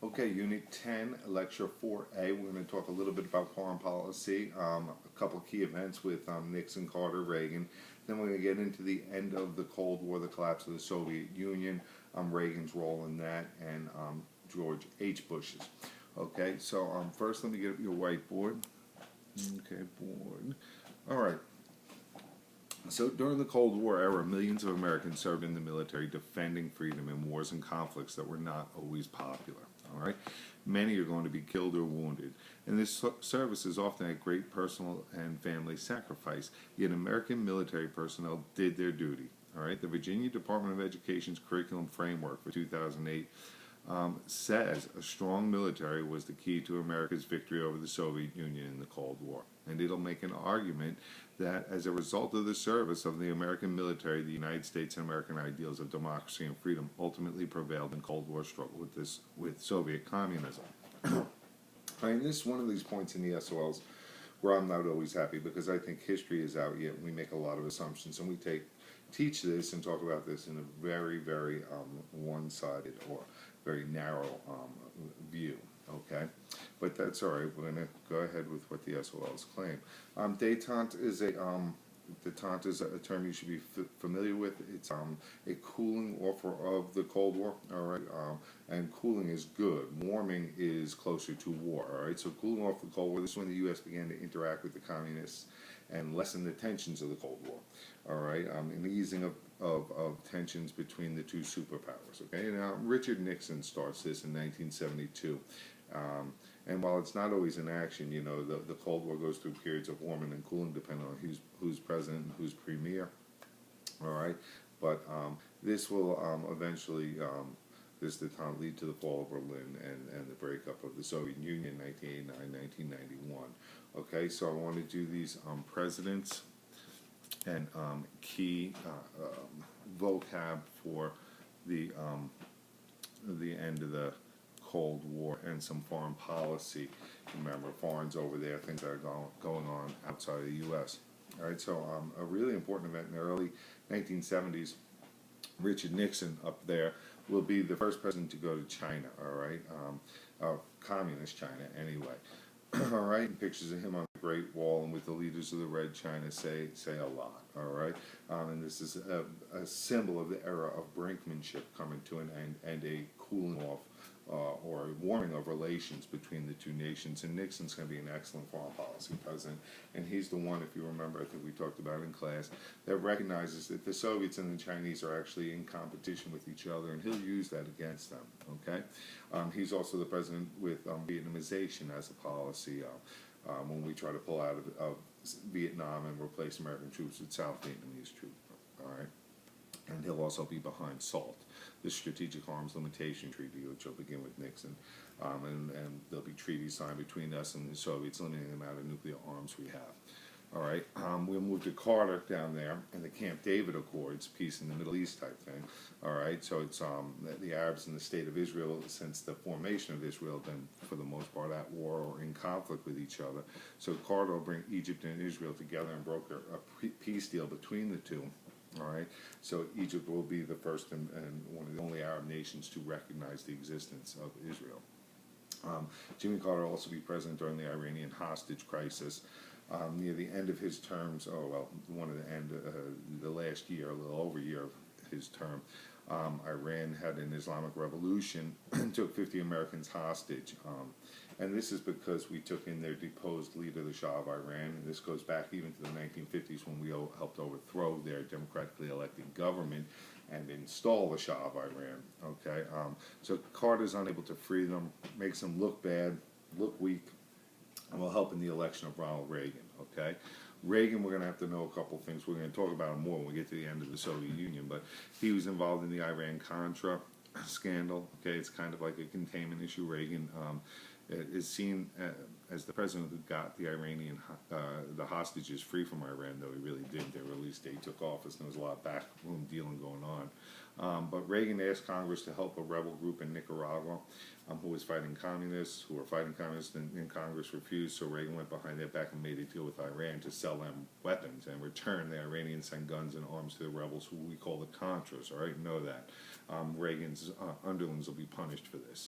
Okay, Unit 10, Lecture 4a. We're going to talk a little bit about foreign policy, a couple key events with Nixon, Carter, Reagan. Then we're going to get into the end of the Cold War, the collapse of the Soviet Union, Reagan's role in that, and George H. Bush's. Okay, so first let me get your whiteboard. Okay, board. All right. So during the Cold War era, millions of Americans served in the military defending freedom in wars and conflicts that were not always popular. All right, many are going to be killed or wounded, and this service is often at great personal and family sacrifice. Yet American military personnel did their duty. All right, the Virginia Department of Education's curriculum framework for 2008 says a strong military was the key to America's victory over the Soviet Union in the Cold War. And it'll make an argument that as a result of the service of the American military, the United States and American ideals of democracy and freedom ultimately prevailed in Cold War struggle with Soviet communism. I mean, this is one of these points in the SOLs where I'm not always happy because I think history is out yet. We make a lot of assumptions and we teach this and talk about this in a very, very one-sided or very narrow view. Okay, but that's all right. We're going to go ahead with what the SOLs claim. Détente is détente is a term you should be familiar with. It's a cooling offer of the Cold War. All right, and cooling is good. Warming is closer to war. All right, so cooling off the Cold War. This is when the U.S. began to interact with the communists and lessen the tensions of the Cold War. All right, an easing of tensions between the two superpowers. Okay, now Richard Nixon starts this in 1972. And while it's not always in action, you know, the Cold War goes through periods of warming and cooling depending on who's president and who's premier. All right, but this will eventually, this détente lead to the fall of Berlin and the breakup of the Soviet Union in 1989, 1991. Okay, so I want to do these presidents and key vocab for the end of the Cold War and some foreign policy. Remember, foreign's over there, things that are going on outside of the U.S. All right, so a really important event in the early 1970s, Richard Nixon up there will be the first president to go to China, all right, communist China anyway. All right, and pictures of him on the Great Wall and with the leaders of the Red China say a lot. All right, and this is a symbol of the era of brinkmanship coming to an end and a cooling off or a warming of relations between the two nations. And Nixon's going to be an excellent foreign policy president, and he's the one, if you remember, I think we talked about in class, that recognizes that the Soviets and the Chinese are actually in competition with each other, and he'll use that against them. Okay, he's also the president with Vietnamization as a policy when we try to pull out of Vietnam and replace American troops with South Vietnamese troops. All right. And he'll also be behind SALT, the Strategic Arms Limitation Treaty, which will begin with Nixon. And there'll be treaties signed between us and the Soviets, limiting the amount of nuclear arms we have. All right, we'll move to Carter down there and the Camp David Accords, peace in the Middle East type thing. All right, so it's the Arabs and the State of Israel, since the formation of Israel, have been for the most part at war or in conflict with each other. So Carter will bring Egypt and Israel together and broker a peace deal between the two. All right, so Egypt will be the first and one of the only Arab nations to recognize the existence of Israel. Jimmy Carter will also be president during the Iranian hostage crisis. Near the end of his terms, the last year, a little over a year of his term, Iran had an Islamic revolution and took 50 Americans hostage. And this is because we took in their deposed leader, the Shah of Iran, and this goes back even to the 1950s when we helped overthrow their democratically elected government and install the Shah of Iran. Okay, so Carter's unable to free them, makes them look bad, look weak, and will help in the election of Ronald Reagan. Okay, Reagan, we're going to have to know a couple things. We're going to talk about him more when we get to the end of the Soviet Union, but he was involved in the Iran-Contra scandal. Okay, it's kind of like a containment issue. Reagan is seen as the president who got the the hostages free from Iran, though he really didn't. Their release date took office, and there was a lot of backroom dealing going on. But Reagan asked Congress to help a rebel group in Nicaragua who were fighting communists. And Congress refused, so Reagan went behind their back and made a deal with Iran to sell them weapons. And in return, the Iranians sent guns and arms to the rebels, who we call the Contras. All right, know that. Reagan's underlings will be punished for this.